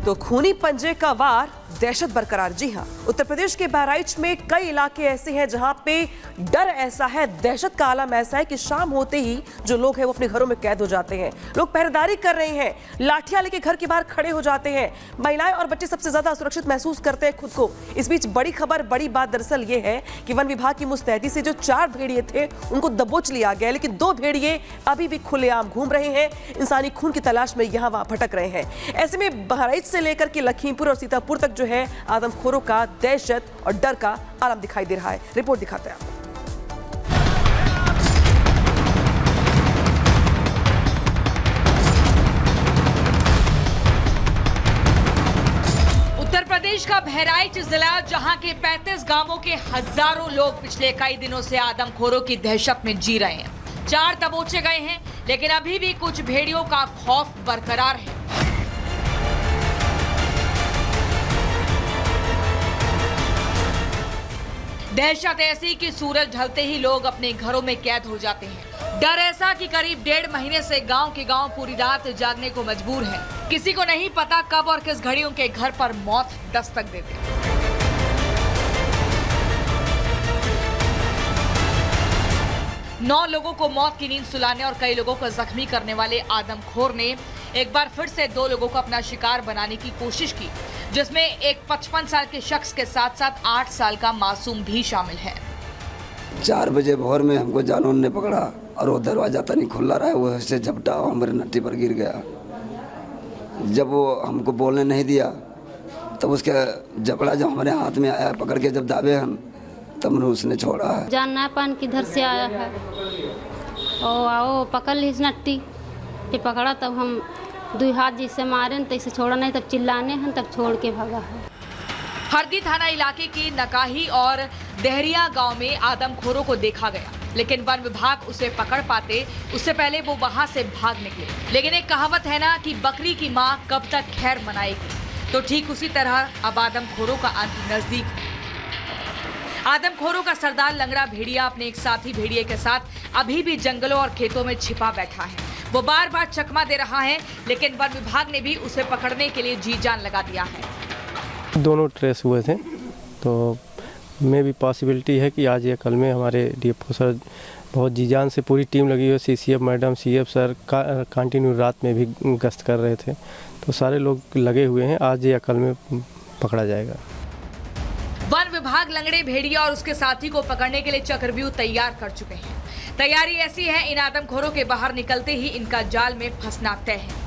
तो खूनी पंजे का वार, दहशत बरकरार। जी हां, उत्तर प्रदेश के बहराइच में कई इलाके ऐसे हैं जहां पे डर ऐसा है, दहशत का आलम ऐसा है कि शाम होते ही जो लोग हैं वो अपने घरों में कैद हो जाते हैं। लोग पहरेदारी कर रहे हैं, लाठियां लेके घर के बाहर खड़े हो जाते हैं। महिलाएं और बच्चे सबसे ज्यादा असुरक्षित महसूस करते हैं खुद को। इस बीच बड़ी खबर, बड़ी बात दरअसल ये है कि वन विभाग की मुस्तैदी से जो 4 भेड़िए थे उनको दबोच लिया गया, लेकिन 2 भेड़िए अभी भी खुलेआम घूम रहे हैं, इंसानी खून की तलाश में यहां वहां भटक रहे हैं। ऐसे में बहराइच से लेकर के लखीमपुर और सीतापुर तक जो है आदमखोरों का दहशत और डर का आलम दिखाई दे रहा है। रिपोर्ट दिखाते हैं आपको। उत्तर प्रदेश का बहराइच जिला, जहां के 35 गांवों के हजारों लोग पिछले कई दिनों से आदमखोरों की दहशत में जी रहे हैं। 4 दबोचे गए हैं, लेकिन अभी भी कुछ भेड़ियों का खौफ बरकरार है। दहशत ऐसी कि सूरज ढलते ही लोग अपने घरों में कैद हो जाते हैं। डर ऐसा कि करीब 1.5 महीने से गांव के गांव पूरी रात जागने को मजबूर है। किसी को नहीं पता कब और किस घड़ी उनके घर पर मौत दस्तक देते। 9 लोगों को मौत की नींद सुलाने और कई लोगों को जख्मी करने वाले आदमखोर ने एक बार फिर से 2 लोगों को अपना शिकार बनाने की कोशिश की, जिसमें एक 55 साल के शख्स के साथ साथ 8 साल का मासूम भी शामिल है। 4 बजे भोर में हमको जानवर ने पकड़ा और वो दरवाजा तनी खुला रहा है, वो ऐसे झपटा हमारे नट्टी पर गिर गया। जब वो हमको बोलने नहीं दिया तब उसके झपड़ा जब हमारे हाथ में आया, पकड़ के जब दाबे हम, तब उसने छोड़ा है। जानना पान किधर से आया है, और आओ पकड़ ली नट्टी, ये पकड़ा तब हम 2 हाथ जिससे मारे तैसे छोड़ा नहीं, तब चिल्लाने हैं तब छोड़ के भागा है। हरदी थाना इलाके की नकाही और देहरिया गांव में आदमखोरों को देखा गया, लेकिन वन विभाग उसे पकड़ पाते उससे पहले वो वहां से भाग निकले। लेकिन एक कहावत है ना कि बकरी की मां कब तक खैर मनाएगी, तो ठीक उसी तरह अब आदमखोरों का अंत नजदीक है। आदमखोरों का सरदार लंगड़ा भेड़िया अपने एक साथी भेड़िए के साथ अभी भी जंगलों और खेतों में छिपा बैठा है। वो बार बार चकमा दे रहा है, लेकिन वन विभाग ने भी उसे पकड़ने के लिए जी जान लगा दिया है। दोनों ट्रेस हुए थे, तो में भी पॉसिबिलिटी है कि आज या कल में हमारे डीएफओ सर बहुत जी जान से पूरी टीम लगी हुई, CCF madam, CF sir continue रात में भी गश्त कर रहे थे, तो सारे लोग लगे हुए हैं। आज या कल में पकड़ा जाएगा। वन विभाग लंगड़े भेड़िया और उसके साथी को पकड़ने के लिए चक्रव्यूह तैयार कर चुके हैं। तैयारी ऐसी है, इन आदमखोरों के बाहर निकलते ही इनका जाल में फंसना तय है।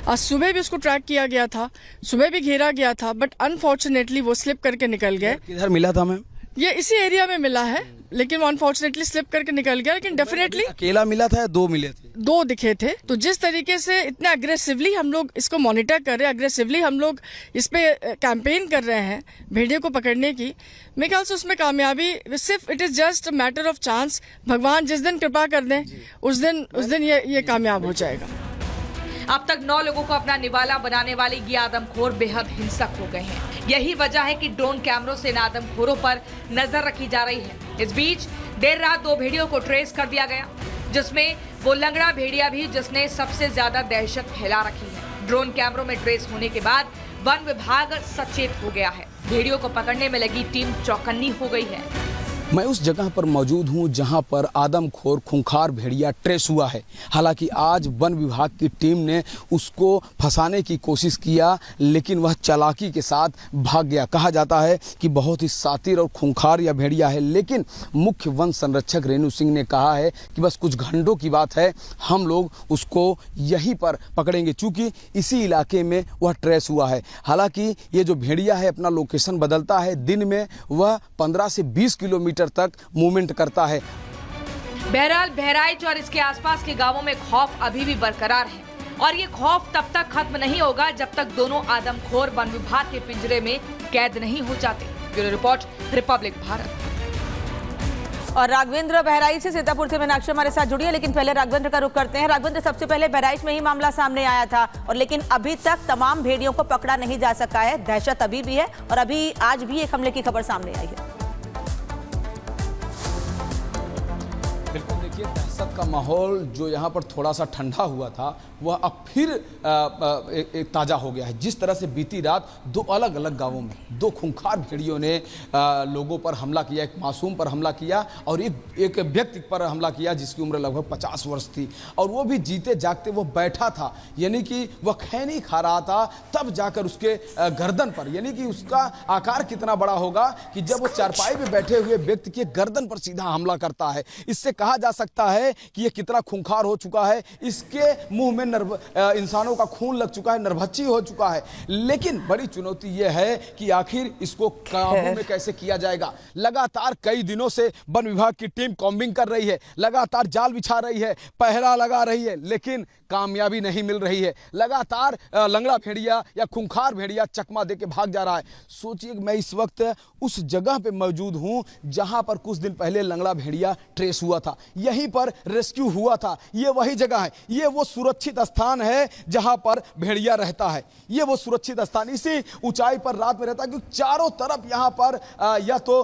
आज सुबह भी उसको ट्रैक किया गया था, सुबह भी घेरा गया था, बट अनफॉर्चुनेटली वो स्लिप करके निकल गए। किधर मिला था मैम? ये इसी एरिया में मिला है, लेकिन वो अनफॉर्चुनेटली स्लिप करके निकल गया। लेकिन डेफिनेटली अकेला मिला था या 2 मिले थे? 2 दिखे थे। तो जिस तरीके से इतने अग्रेसिवली हम लोग इसको मॉनिटर कर रहे हैं, अग्रेसिवली हम लोग इस पे कैंपेन कर रहे हैं भेड़ियों को पकड़ने की, मेरे ख्याल से उसमें कामयाबी सिर्फ it is just a matter of chance. भगवान जिस दिन कृपा कर दें उस दिन ये कामयाब हो जाएगा। अब तक 9 लोगों को अपना निवाला बनाने वाले ये आदमखोर बेहद हिंसक हो गए हैं। यही वजह है कि ड्रोन कैमरों से इन आदमखोरों पर नजर रखी जा रही है। इस बीच देर रात 2 भेड़ियों को ट्रेस कर दिया गया, जिसमें वो लंगड़ा भेड़िया भी जिसने सबसे ज्यादा दहशत फैला रखी है। ड्रोन कैमरों में ट्रेस होने के बाद वन विभाग सचेत हो गया है। भेड़ियों को पकड़ने में लगी टीम चौकन्नी हो गई है। मैं उस जगह पर मौजूद हूं जहां पर आदमखोर खूंखार भेड़िया ट्रेस हुआ है। हालांकि आज वन विभाग की टीम ने उसको फंसाने की कोशिश किया, लेकिन वह चालाकी के साथ भाग गया। कहा जाता है कि बहुत ही शातिर और खूंखार यह भेड़िया है, लेकिन मुख्य वन संरक्षक रेणु सिंह ने कहा है कि बस कुछ घंटों की बात है, हम लोग उसको यहीं पर पकड़ेंगे, चूंकि इसी इलाके में वह ट्रेस हुआ है। हालांकि ये जो भेड़िया है अपना लोकेशन बदलता है, दिन में वह 15 से 20 किलोमीटर तक मूवमेंट करता है। बहरहाल बहराइच और इसके आसपास के गांवों में खौफ अभी भी बरकरार है, और ये खौफ तब तक खत्म नहीं होगा जब तक दोनों आदमखोर वन विभाग के पिंजरे में कैद नहीं हो जाते। Bureau report, Republic Bharat. और राघवेंद्र बहराइच से, सीतापुर से मीनाक्षी हमारे साथ जुड़ी है, लेकिन पहले राघवेंद्र का रुख करते हैं। राघवेंद्र, सबसे पहले बहराइच में ही मामला सामने आया था, और लेकिन अभी तक तमाम भेड़ियों को पकड़ा नहीं जा सका है। दहशत अभी भी है, और अभी आज भी एक हमले की खबर सामने आई है। बिल्कुल, देखिए दहशत का माहौल जो यहाँ पर थोड़ा सा ठंडा हुआ था वह अब फिर ताज़ा हो गया है। जिस तरह से बीती रात दो अलग अलग गांवों में दो खूंखार भेड़ियों ने लोगों पर हमला किया, एक मासूम पर हमला किया और एक व्यक्ति पर हमला किया जिसकी उम्र लगभग 50 वर्ष थी, और वो भी जीते जागते वो बैठा था, यानी कि वह खैनी खा रहा था, तब जाकर उसके गर्दन पर, यानी कि उसका आकार कितना बड़ा होगा कि जब वो चारपाई में बैठे हुए व्यक्ति के गर्दन पर सीधा हमला करता है। इससे कहा जा सकता है कि ये कितना खूंखार हो चुका है, इसके मुंह में इंसानों का खून लग चुका है, नरभच्ची हो चुका है। लेकिन बड़ी चुनौती यह है कि आखिर इसको काबू में कैसे किया जाएगा। लगातार कई दिनों से वन विभाग की टीम कॉम्बिंग कर रही है, लगातार जाल बिछा रही है, पहरा लगा रही है, लेकिन कामयाबी नहीं मिल रही है। लगातार लंगड़ा भेड़िया या खूंखार भेड़िया चकमा देके भाग जा रहा है। सोचिए मैं इस वक्त उस जगह पे मौजूद हूं जहां पर कुछ दिन पहले लंगड़ा भेड़िया ट्रेस हुआ था, यहीं पर रेस्क्यू हुआ था। ये वही जगह है, ये वो सुरक्षित स्थान है जहां पर भेड़िया रहता है, ये वो सुरक्षित स्थान इसी ऊंचाई पर रात में रहता है, क्योंकि चारों तरफ यहाँ पर या तो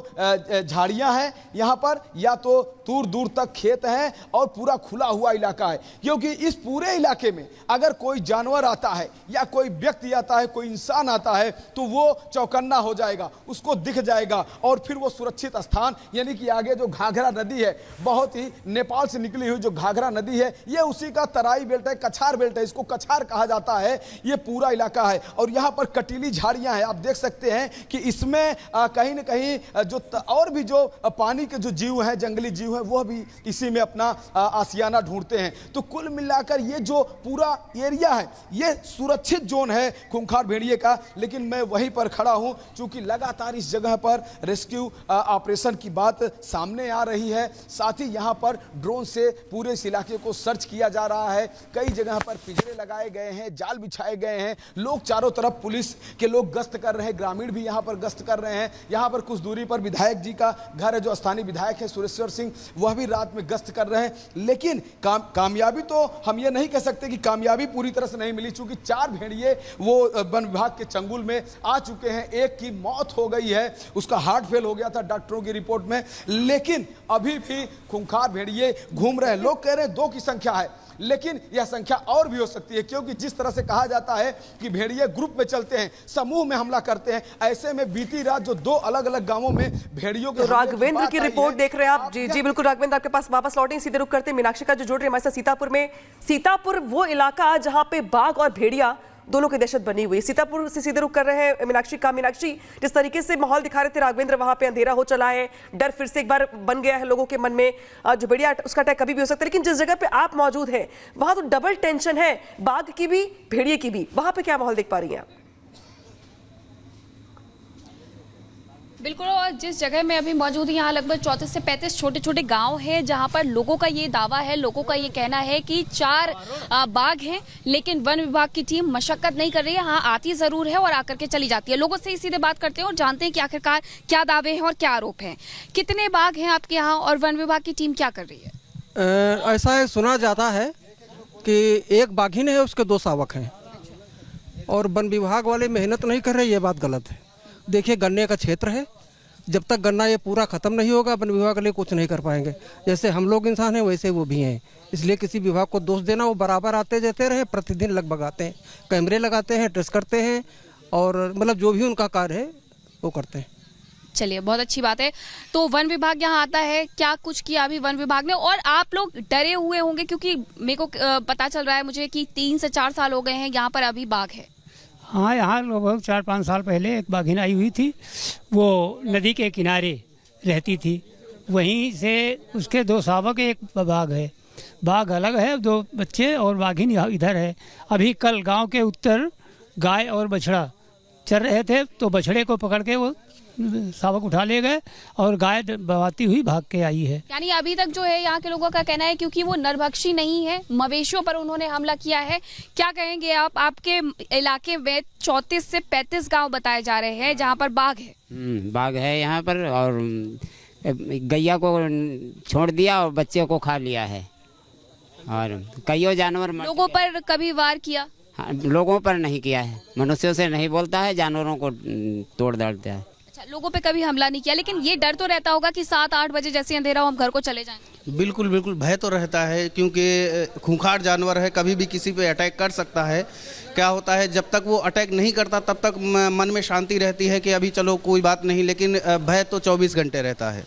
झाड़ियां हैं यहाँ पर, या तो दूर दूर तक खेत हैं और पूरा खुला हुआ इलाका है। क्योंकि इस पूरे इलाके में अगर कोई जानवर आता है या कोई व्यक्ति आता है, कोई इंसान आता है, तो वो चौकन्ना हो जाएगा, उसको दिख जाएगा और फिर वो सुरक्षित स्थान, यानी कि आगे जो घाघरा नदी है, बहुत ही नेपाल से निकली हुई जो घाघरा नदी है, ये उसी का तराई बेल्ट है, कछार बेल्ट है, इसको कछार कहा जाता है। ये पूरा इलाका है और यहाँ पर कटीली झाड़ियां हैं। आप देख सकते हैं कि इसमें कहीं न कहीं जो और भी जो पानी के जो जीव हैं, जंगली जीव हैं, वह भी इसी में अपना आसियाना ढूंढते हैं। तो कुल मिलाकर ये जो पूरा एरिया है, ये सुरक्षित जोन है खूंखार भेड़िए का। लेकिन मैं वहीं पर खड़ा हूं क्योंकि लगातार इस जगह पर रेस्क्यू ऑपरेशन की बात सामने आ रही है। साथ ही यहां पर ड्रोन से पूरे इस इलाके को सर्च किया जा रहा है। कई जगह पर पिंजरे लगाए गए हैं, जाल बिछाए गए हैं, लोग चारों तरफ पुलिस के लोग गश्त कर रहे हैं, ग्रामीण भी यहां पर गश्त कर रहे हैं। यहां पर कुछ दूरी पर विधायक जी का घर है, जो स्थानीय विधायक है सुरेश्वर सिंह, वह भी रात में गश्त कर रहे हैं। लेकिन कामयाबी तो हम ये नहीं कह सकते कि कामयाबी पूरी तरह से नहीं मिली, चूंकि 4 भेड़िए वो वन विभाग के चंगुल में आ चुके हैं। एक की मौत हो गई है, उसका हार्ट फेल हो गया था डॉक्टरों की रिपोर्ट में, लेकिन अभी भी खूंखार भेड़िए घूम रहे हैं। लोग कह रहे हैं 2 की संख्या है, लेकिन यह संख्या और भी हो सकती है, क्योंकि जिस तरह से कहा जाता है कि भेड़िए ग्रुप में चलते हैं, समूह में हमला करते हैं। ऐसे में बीती रात जो 2 अलग अलग गांवों में भेड़ियों के राघवेंद्र की रिपोर्ट देख रहे हैं आप। जी बिल्कुल राघवेंद्र, आपके पास वापस लौटें, सीधे रुख करते हैं मीनाक्षी का जो जुड़ रही है हमारे साथ सीतापुर में। सीतापुर वो इलाका जहां पे बाघ और भेड़िया दोनों की दहशत बनी हुई है। सीतापुर से सीधे रुख कर रहे हैं मीनाक्षी का। मीनाक्षी, जिस तरीके से माहौल दिखा रहे थे राघवेंद्र, वहां पे अंधेरा हो चला है, डर फिर से एक बार बन गया है लोगों के मन में। जो भेड़िया उसका अटैक कभी भी हो सकता है, लेकिन जिस जगह पे आप मौजूद हैं वहां तो डबल टेंशन है, बाघ की भी भेड़िए की भी। वहां पे क्या माहौल देख पा रही हैं आप? बिल्कुल, और जिस जगह में अभी मौजूद है यहाँ लगभग 34 से 35 छोटे छोटे गांव हैं, जहां पर लोगों का ये दावा है, लोगों का ये कहना है कि 4 बाघ हैं, लेकिन वन विभाग की टीम मशक्कत नहीं कर रही है। हाँ, आती जरूर है और आकर के चली जाती है। लोगों से ही सीधे बात करते हैं और जानते हैं कि आखिरकार क्या दावे हैं और क्या आरोप हैं। कितने बाघ हैं आपके यहाँ और वन विभाग की टीम क्या कर रही है? ऐसा है, सुना जाता है कि एक बाघिन है, उसके 2 शावक हैं, और वन विभाग वाले मेहनत नहीं कर रहे, ये बात गलत है। देखिए, गन्ने का क्षेत्र है, जब तक गन्ना ये पूरा ख़त्म नहीं होगा वन विभाग के लिए कुछ नहीं कर पाएंगे। जैसे हम लोग इंसान हैं वैसे वो भी हैं, इसलिए किसी विभाग को दोष देना, वो बराबर आते जाते रहे, प्रतिदिन लगभग आते हैं, कैमरे लगाते हैं, ट्रेस करते हैं, और मतलब जो भी उनका कार्य है वो करते हैं। चलिए, बहुत अच्छी बात है। तो वन विभाग यहाँ आता है, क्या कुछ किया अभी वन विभाग ने? और आप लोग डरे हुए होंगे क्योंकि मेरे को पता चल रहा है मुझे कि 3 से 4 साल हो गए हैं यहाँ पर अभी बाघ है। हाँ, यहाँ लगभग 4-5 साल पहले एक बाघिन आई हुई थी, वो नदी के किनारे रहती थी, वहीं से उसके 2 शावक, एक बाघ है। बाघ अलग है, 2 बच्चे, और बाघिन यहाँ इधर है। अभी कल गांव के उत्तर गाय और बछड़ा चर रहे थे, तो बछड़े को पकड़ के वो शावक उठा ले गए और गाय बवाती हुई भाग के आई है। यानी अभी तक जो है यहाँ के लोगों का कहना है, क्योंकि वो नरभक्षी नहीं है, मवेशियों पर उन्होंने हमला किया है। क्या कहेंगे आप? आपके इलाके में 34 से 35 गांव बताए जा रहे हैं जहाँ पर बाघ है। बाघ है यहाँ पर, और गैया को छोड़ दिया और बच्चे को खा लिया है, और कईयों जानवर। लोगों पर कभी वार किया? हाँ, लोगों पर नहीं किया है, मनुष्यों से नहीं बोलता है, जानवरों को तोड़ डालता है। अच्छा, लोगों पे कभी हमला नहीं किया, लेकिन ये डर तो रहता होगा कि 7-8 बजे जैसे अंधेरा हो हम घर को चले जाएं। बिल्कुल बिल्कुल भय तो रहता है, क्योंकि खूंखार जानवर है, कभी भी किसी पे अटैक कर सकता है। क्या होता है, जब तक वो अटैक नहीं करता तब तक मन में शांति रहती है कि अभी चलो कोई बात नहीं, लेकिन भय तो 24 घंटे रहता है।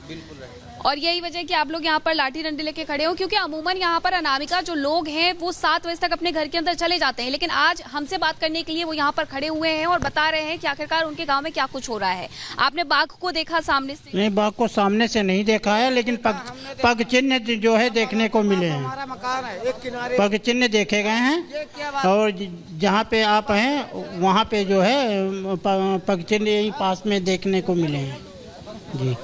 बिल्कुल। और यही वजह है कि आप लोग यहाँ पर लाठी डंडे लेके खड़े हो, क्योंकि अमूमन यहाँ पर अनामिका जो लोग हैं वो 7 बजे तक अपने घर के अंदर चले जाते हैं, लेकिन आज हमसे बात करने के लिए वो यहाँ पर खड़े हुए हैं और बता रहे हैं कि आखिरकार उनके गांव में क्या कुछ हो रहा है। आपने बाघ को देखा सामने से? नहीं, बाघ को सामने से नहीं देखा है, लेकिन पग चिन्ह जो है देखने को मिले हैं, पग चिन्ह देखे गए हैं। और जहाँ पे आप हैं वहाँ पे जो है पग चिन्ह यही पास में देखने को मिले हैं जी।